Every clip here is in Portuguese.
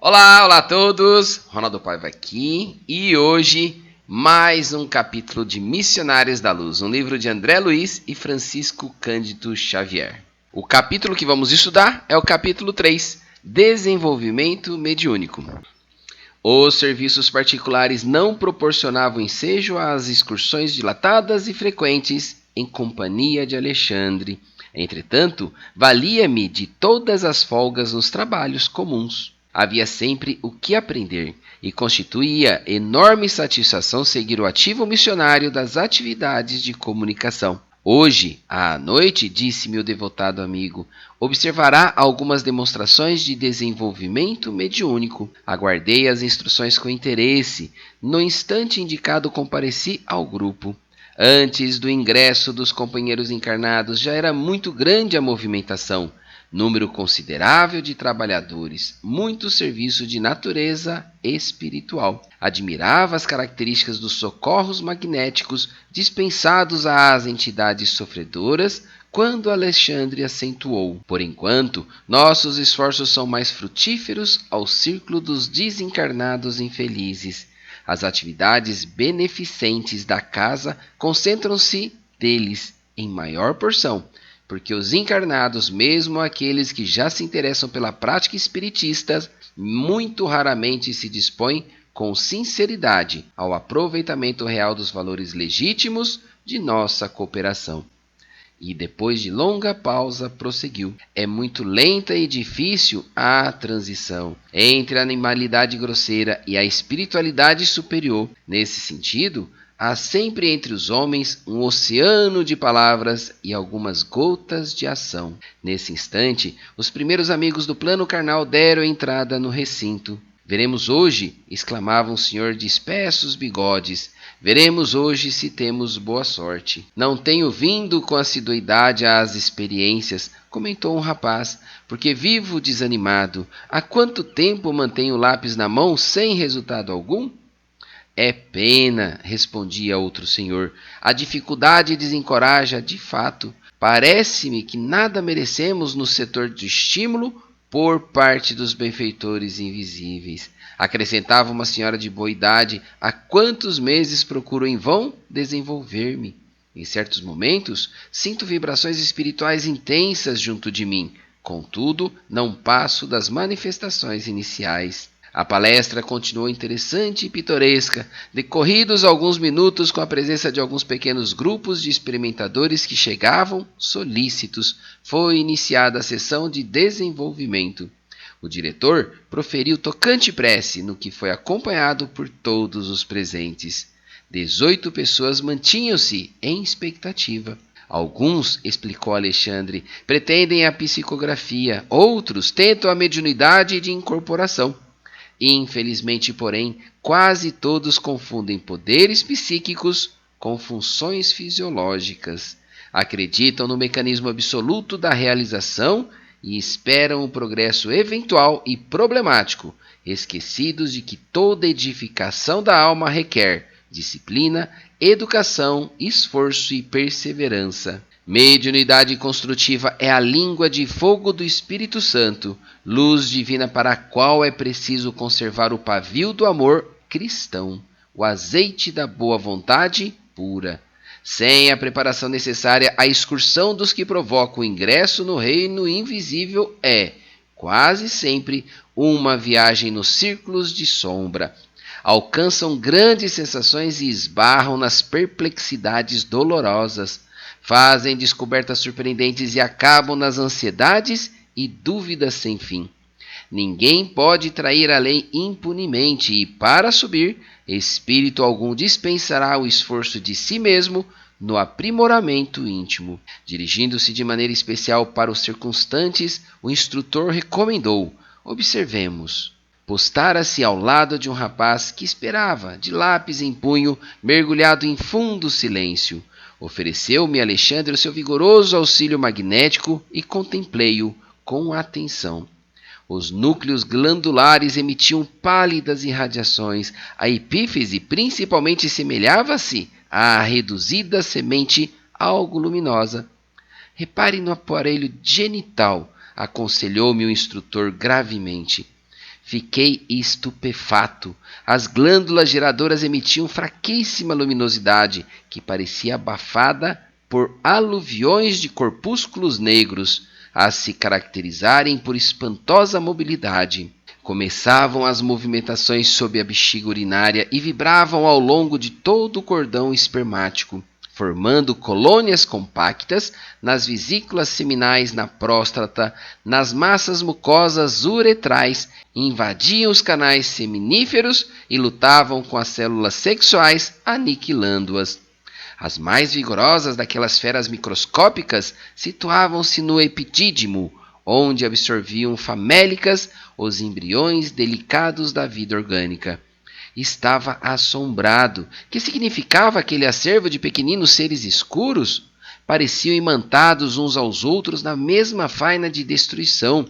Olá a todos! Ronaldo Paiva aqui e hoje mais um capítulo de Missionários da Luz, um livro de André Luiz e Francisco Cândido Xavier. O capítulo que vamos estudar é o capítulo 3, Desenvolvimento Mediúnico. Os serviços particulares não proporcionavam ensejo às excursões dilatadas e frequentes em companhia de Alexandre. Entretanto, valia-me de todas as folgas nos trabalhos comuns. Havia sempre o que aprender, e constituía enorme satisfação seguir o ativo missionário das atividades de comunicação. Hoje, à noite, disse-me o devotado amigo, observará algumas demonstrações de desenvolvimento mediúnico. Aguardei as instruções com interesse. No instante indicado, compareci ao grupo. Antes do ingresso dos companheiros encarnados, já era muito grande a movimentação. Número considerável de trabalhadores, muito serviço de natureza espiritual. Admirava as características dos socorros magnéticos dispensados às entidades sofredoras, quando Alexandre acentuou: por enquanto, nossos esforços são mais frutíferos ao círculo dos desencarnados infelizes. As atividades beneficentes da casa concentram-se deles em maior porção, porque os encarnados, mesmo aqueles que já se interessam pela prática espiritista, muito raramente se dispõem com sinceridade ao aproveitamento real dos valores legítimos de nossa cooperação. E depois de longa pausa, prosseguiu: é muito lenta e difícil a transição entre a animalidade grosseira e a espiritualidade superior. Nesse sentido, há sempre entre os homens um oceano de palavras e algumas gotas de ação. Nesse instante, os primeiros amigos do plano carnal deram entrada no recinto. Veremos hoje, exclamava um senhor de espessos bigodes, veremos hoje se temos boa sorte. Não tenho vindo com assiduidade às experiências, comentou um rapaz, porque vivo desanimado. Há quanto tempo mantenho o lápis na mão sem resultado algum? É pena, respondia outro senhor. A dificuldade desencoraja, de fato. Parece-me que nada merecemos no setor do estímulo por parte dos benfeitores invisíveis. Acrescentava uma senhora de boa idade: há quantos meses procuro em vão desenvolver-me? Em certos momentos, sinto vibrações espirituais intensas junto de mim. Contudo, não passo das manifestações iniciais. A palestra continuou interessante e pitoresca, decorridos alguns minutos com a presença de alguns pequenos grupos de experimentadores que chegavam solícitos. Foi iniciada a sessão de desenvolvimento. O diretor proferiu tocante prece, no que foi acompanhado por todos os presentes. 18 pessoas mantinham-se em expectativa. Alguns, explicou Alexandre, pretendem a psicografia, outros tentam a mediunidade de incorporação. Infelizmente, porém, quase todos confundem poderes psíquicos com funções fisiológicas. Acreditam no mecanismo absoluto da realização e esperam o progresso eventual e problemático, esquecidos de que toda edificação da alma requer disciplina, educação, esforço e perseverança. Mediunidade construtiva é a língua de fogo do Espírito Santo, luz divina para a qual é preciso conservar o pavio do amor cristão, o azeite da boa vontade pura. Sem a preparação necessária, a excursão dos que provocam o ingresso no reino invisível é, quase sempre, uma viagem nos círculos de sombra. Alcançam grandes sensações e esbarram nas perplexidades dolorosas. Fazem descobertas surpreendentes e acabam nas ansiedades e dúvidas sem fim. Ninguém pode trair a lei impunemente e, para subir, espírito algum dispensará o esforço de si mesmo no aprimoramento íntimo. Dirigindo-se de maneira especial para os circunstantes, o instrutor recomendou: observemos. Postara-se ao lado de um rapaz que esperava, de lápis em punho, mergulhado em fundo silêncio. Ofereceu-me Alexandre o seu vigoroso auxílio magnético e contemplei-o com atenção. Os núcleos glandulares emitiam pálidas irradiações. A epífise principalmente semelhava-se à reduzida semente algo luminosa. Repare no aparelho genital, aconselhou-me o instrutor gravemente. Fiquei estupefato. As glândulas geradoras emitiam fraquíssima luminosidade, que parecia abafada por aluviões de corpúsculos negros, a se caracterizarem por espantosa mobilidade. Começavam as movimentações sob a bexiga urinária e vibravam ao longo de todo o cordão espermático, formando colônias compactas nas vesículas seminais, na próstata, nas massas mucosas uretrais, invadiam os canais seminíferos e lutavam com as células sexuais, aniquilando-as. As mais vigorosas daquelas feras microscópicas situavam-se no epidídimo, onde absorviam famélicas os embriões delicados da vida orgânica. Estava assombrado. Que significava aquele acervo de pequeninos seres escuros? Pareciam imantados uns aos outros na mesma faina de destruição.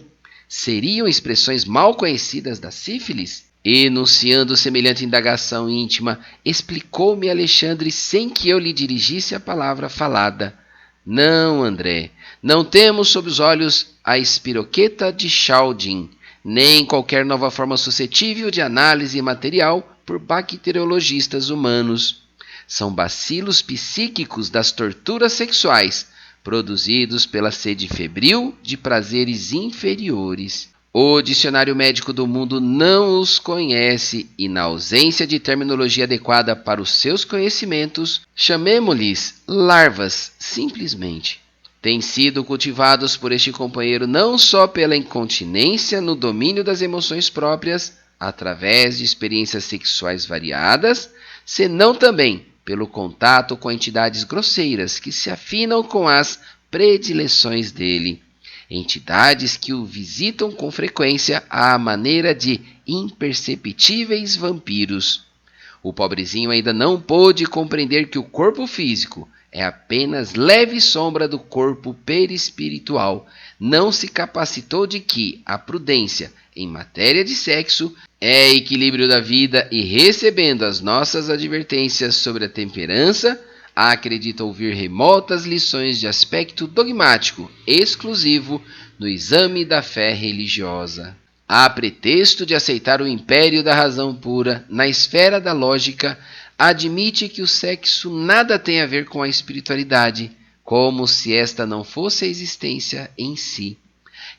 Seriam expressões mal conhecidas da sífilis? Enunciando semelhante indagação íntima, explicou-me Alexandre sem que eu lhe dirigisse a palavra falada. Não, André, não temos sob os olhos a espiroqueta de Chaldin, nem qualquer nova forma suscetível de análise material por bacteriologistas humanos. São bacilos psíquicos das torturas sexuais, produzidos pela sede febril de prazeres inferiores. O dicionário médico do mundo não os conhece e, na ausência de terminologia adequada para os seus conhecimentos, chamemo-lhes larvas, simplesmente. Têm sido cultivados por este companheiro não só pela incontinência no domínio das emoções próprias, através de experiências sexuais variadas, senão também pelo contato com entidades grosseiras que se afinam com as predileções dele. Entidades que o visitam com frequência à maneira de imperceptíveis vampiros. O pobrezinho ainda não pôde compreender que o corpo físico é apenas leve sombra do corpo perispiritual. Não se capacitou de que a prudência em matéria de sexo é equilíbrio da vida e, recebendo as nossas advertências sobre a temperança, acredita ouvir remotas lições de aspecto dogmático exclusivo no exame da fé religiosa. A pretexto de aceitar o império da razão pura na esfera da lógica, admite que o sexo nada tem a ver com a espiritualidade, como se esta não fosse a existência em si.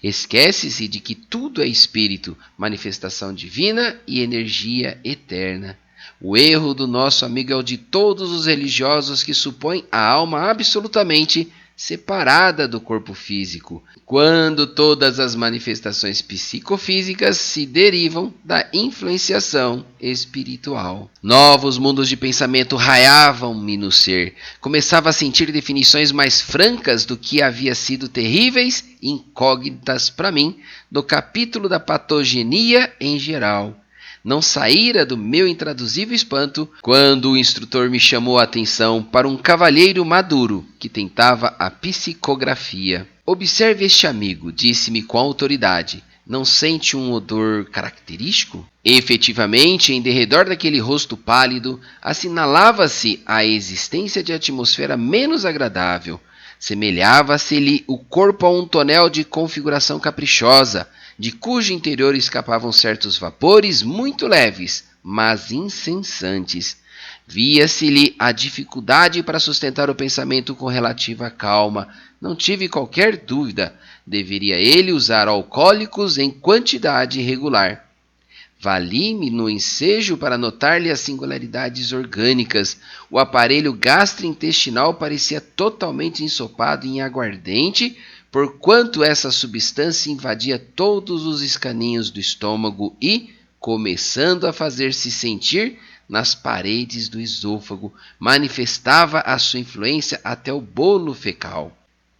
Esquece-se de que tudo é espírito, manifestação divina e energia eterna. O erro do nosso amigo é o de todos os religiosos que supõem a alma absolutamente separada do corpo físico, quando todas as manifestações psicofísicas se derivam da influenciação espiritual. Novos mundos de pensamento raiavam-me no ser. Começava a sentir definições mais francas do que havia sido terríveis incógnitas para mim no capítulo da patogenia em geral. Não saíra do meu intraduzível espanto quando o instrutor me chamou a atenção para um cavalheiro maduro que tentava a psicografia. Observe este amigo, disse-me com autoridade. Não sente um odor característico? Efetivamente, em derredor daquele rosto pálido, assinalava-se a existência de atmosfera menos agradável. Semelhava-se-lhe o corpo a um tonel de configuração caprichosa, de cujo interior escapavam certos vapores muito leves, mas incessantes. Via-se-lhe a dificuldade para sustentar o pensamento com relativa calma. Não tive qualquer dúvida. Deveria ele usar alcoólicos em quantidade regular. Vali-me no ensejo para notar-lhe as singularidades orgânicas. O aparelho gastrointestinal parecia totalmente ensopado em aguardente, porquanto essa substância invadia todos os escaninhos do estômago e, começando a fazer-se sentir nas paredes do esôfago, manifestava a sua influência até o bolo fecal.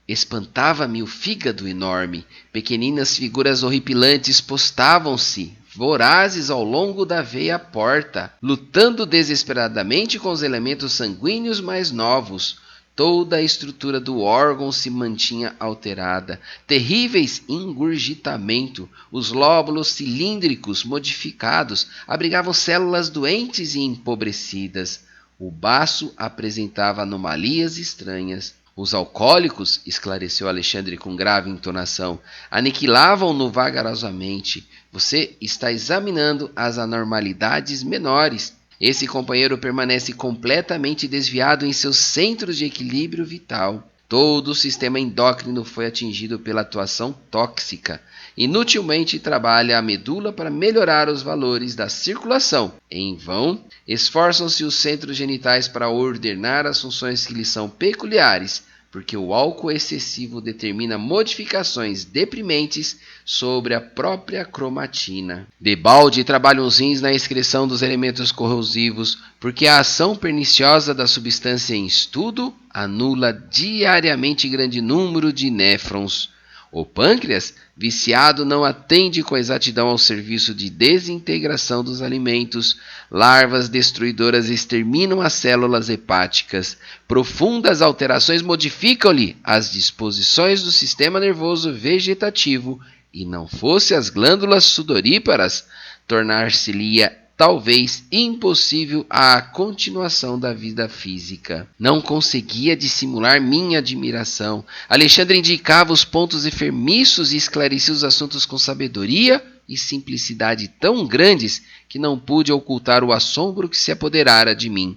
Espantava-me o fígado enorme. Pequeninas figuras horripilantes postavam-se, vorazes ao longo da veia porta, lutando desesperadamente com os elementos sanguíneos mais novos. Toda a estrutura do órgão se mantinha alterada. Terríveis engurgitamento. Os lóbulos cilíndricos modificados abrigavam células doentes e empobrecidas. O baço apresentava anomalias estranhas. Os alcoólicos, esclareceu Alexandre com grave entonação, aniquilavam-no vagarosamente. Você está examinando as anormalidades menores. Esse companheiro permanece completamente desviado em seus centros de equilíbrio vital. Todo o sistema endócrino foi atingido pela atuação tóxica. Inutilmente trabalha a medula para melhorar os valores da circulação. Em vão, esforçam-se os centros genitais para ordenar as funções que lhes são peculiares, porque o álcool excessivo determina modificações deprimentes sobre a própria cromatina. Debalde trabalham os rins na excreção dos elementos corrosivos, porque a ação perniciosa da substância em estudo anula diariamente grande número de néfrons. O pâncreas, viciado, não atende com exatidão ao serviço de desintegração dos alimentos. Larvas destruidoras exterminam as células hepáticas. Profundas alterações modificam-lhe as disposições do sistema nervoso vegetativo. E não fosse as glândulas sudoríparas, tornar-se-lhe talvez impossível a continuação da vida física. Não conseguia dissimular minha admiração. Alexandre indicava os pontos enfermiços e esclarecia os assuntos com sabedoria e simplicidade tão grandes que não pude ocultar o assombro que se apoderara de mim.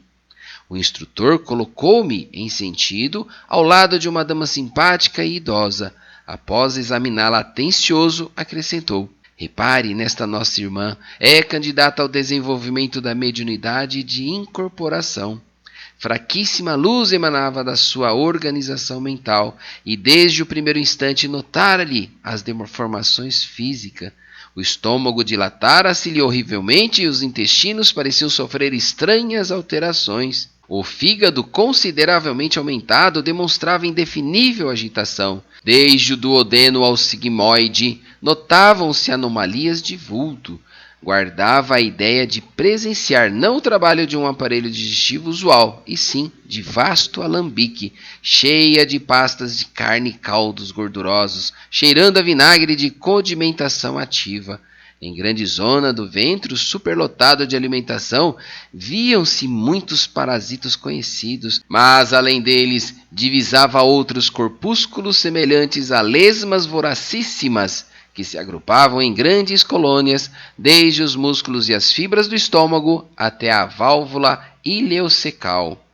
O instrutor colocou-me em sentido ao lado de uma dama simpática e idosa. Após examiná-la atencioso, acrescentou: repare nesta nossa irmã, é candidata ao desenvolvimento da mediunidade de incorporação. Fraquíssima luz emanava da sua organização mental e desde o primeiro instante notara-lhe as deformações físicas. O estômago dilatara-se-lhe horrivelmente e os intestinos pareciam sofrer estranhas alterações. O fígado, consideravelmente aumentado, demonstrava indefinível agitação. Desde o duodeno ao sigmoide, notavam-se anomalias de vulto. Guardava a ideia de presenciar não o trabalho de um aparelho digestivo usual, e sim de vasto alambique, cheia de pastas de carne e caldos gordurosos, cheirando a vinagre de condimentação ativa. Em grande zona do ventre superlotado de alimentação, viam-se muitos parasitos conhecidos, mas além deles divisava outros corpúsculos semelhantes a lesmas voracíssimas, que se agrupavam em grandes colônias, desde os músculos e as fibras do estômago até a válvula ileocecal.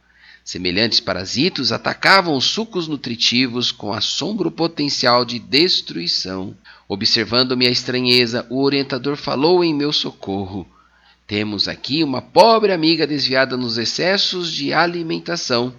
Semelhantes parasitos atacavam os sucos nutritivos com assombro potencial de destruição. Observando minha estranheza, o orientador falou em meu socorro. Temos aqui uma pobre amiga desviada nos excessos de alimentação.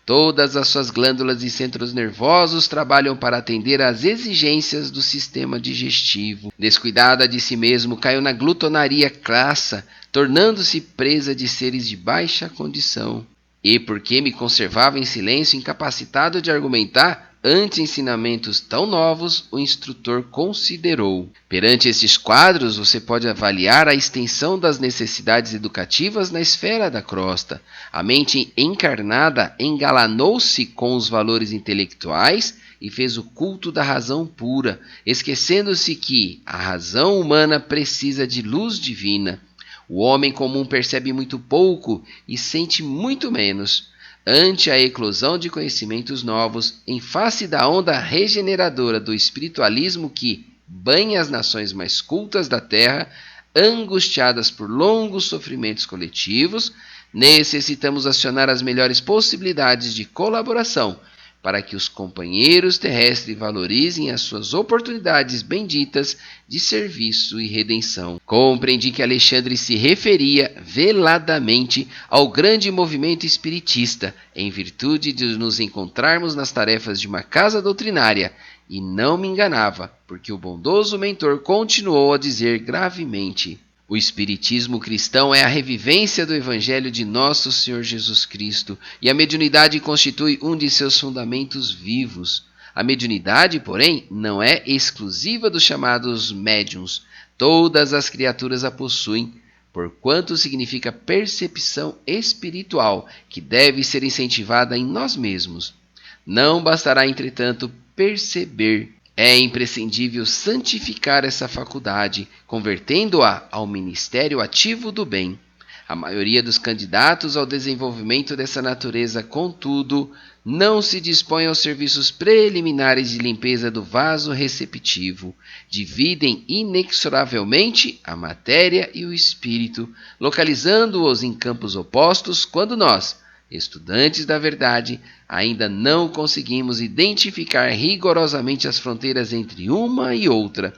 Todas as suas glândulas e centros nervosos trabalham para atender às exigências do sistema digestivo. Descuidada de si mesmo, caiu na glutonaria crassa, tornando-se presa de seres de baixa condição. E porque me conservava em silêncio, incapacitado de argumentar ante ensinamentos tão novos, o instrutor considerou: perante estes quadros, você pode avaliar a extensão das necessidades educativas na esfera da crosta. A mente encarnada engalanou-se com os valores intelectuais e fez o culto da razão pura, esquecendo-se que a razão humana precisa de luz divina. O homem comum percebe muito pouco e sente muito menos. Ante a eclosão de conhecimentos novos, em face da onda regeneradora do espiritualismo que banha as nações mais cultas da Terra, angustiadas por longos sofrimentos coletivos, necessitamos acionar as melhores possibilidades de colaboração para que os companheiros terrestres valorizem as suas oportunidades benditas de serviço e redenção. Compreendi que Alexandre se referia veladamente ao grande movimento espiritista, em virtude de nos encontrarmos nas tarefas de uma casa doutrinária, e não me enganava, porque o bondoso mentor continuou a dizer gravemente: o espiritismo cristão é a revivência do Evangelho de Nosso Senhor Jesus Cristo, e a mediunidade constitui um de seus fundamentos vivos. A mediunidade, porém, não é exclusiva dos chamados médiuns. Todas as criaturas a possuem, porquanto significa percepção espiritual, que deve ser incentivada em nós mesmos. Não bastará, entretanto, perceber. É imprescindível santificar essa faculdade, convertendo-a ao ministério ativo do bem. A maioria dos candidatos ao desenvolvimento dessa natureza, contudo, não se dispõe aos serviços preliminares de limpeza do vaso receptivo. Dividem inexoravelmente a matéria e o espírito, localizando-os em campos opostos, quando nós, estudantes da verdade, ainda não conseguimos identificar rigorosamente as fronteiras entre uma e outra,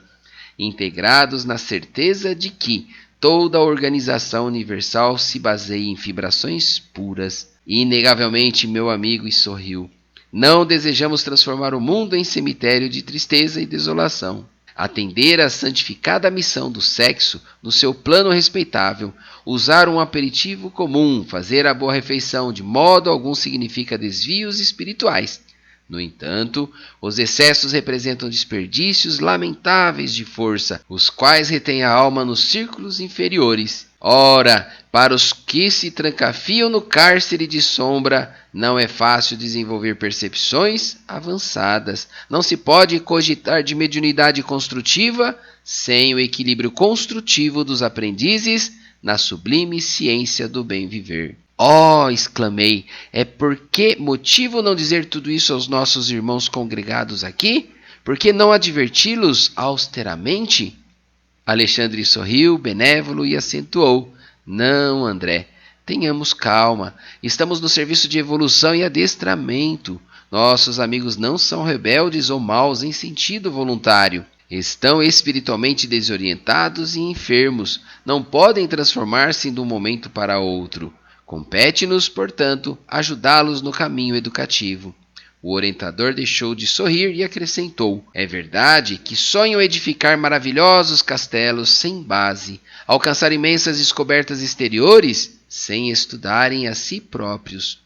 integrados na certeza de que toda a organização universal se baseia em vibrações puras. Inegavelmente, meu amigo, e sorriu, não desejamos transformar o mundo em cemitério de tristeza e desolação. Atender à santificada missão do sexo no seu plano respeitável, usar um aperitivo comum, fazer a boa refeição, de modo algum significa desvios espirituais. No entanto, os excessos representam desperdícios lamentáveis de força, os quais retêm a alma nos círculos inferiores. Ora, para os que se trancafiam no cárcere de sombra, não é fácil desenvolver percepções avançadas. Não se pode cogitar de mediunidade construtiva sem o equilíbrio construtivo dos aprendizes na sublime ciência do bem viver. Oh, exclamei, é por que motivo não dizer tudo isso aos nossos irmãos congregados aqui? Por que não adverti-los austeramente? Alexandre sorriu, benévolo, e acentuou: não, André, tenhamos calma. Estamos no serviço de evolução e adestramento. Nossos amigos não são rebeldes ou maus em sentido voluntário. Estão espiritualmente desorientados e enfermos. Não podem transformar-se de um momento para outro. Compete-nos, portanto, ajudá-los no caminho educativo. O orientador deixou de sorrir e acrescentou: é verdade que sonham edificar maravilhosos castelos sem base, alcançar imensas descobertas exteriores sem estudarem a si próprios.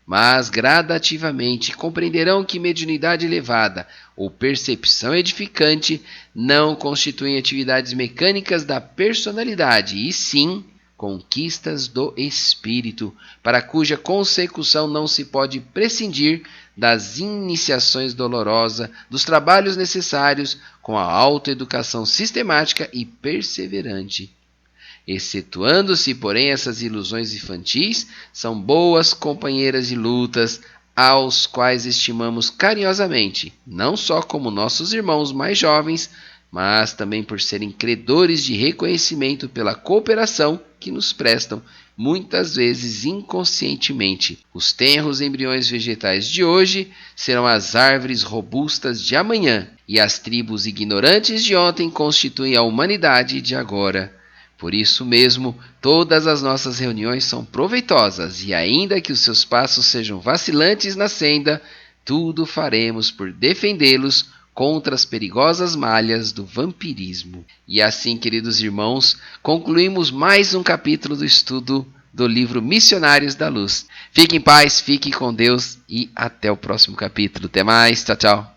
Mas gradativamente compreenderão que mediunidade elevada ou percepção edificante não constituem atividades mecânicas da personalidade, e sim conquistas do espírito, para cuja consecução não se pode prescindir das iniciações dolorosas, dos trabalhos necessários com a autoeducação sistemática e perseverante. Excetuando-se, porém, essas ilusões infantis, são boas companheiras de lutas, aos quais estimamos carinhosamente, não só como nossos irmãos mais jovens, mas também por serem credores de reconhecimento pela cooperação que nos prestam, muitas vezes inconscientemente. Os tenros embriões vegetais de hoje serão as árvores robustas de amanhã, e as tribos ignorantes de ontem constituem a humanidade de agora. Por isso mesmo, todas as nossas reuniões são proveitosas, e ainda que os seus passos sejam vacilantes na senda, tudo faremos por defendê-los contra as perigosas malhas do vampirismo. E assim, queridos irmãos, concluímos mais um capítulo do estudo do livro Missionários da Luz. Fique em paz, fique com Deus e até o próximo capítulo. Até mais, tchau, tchau.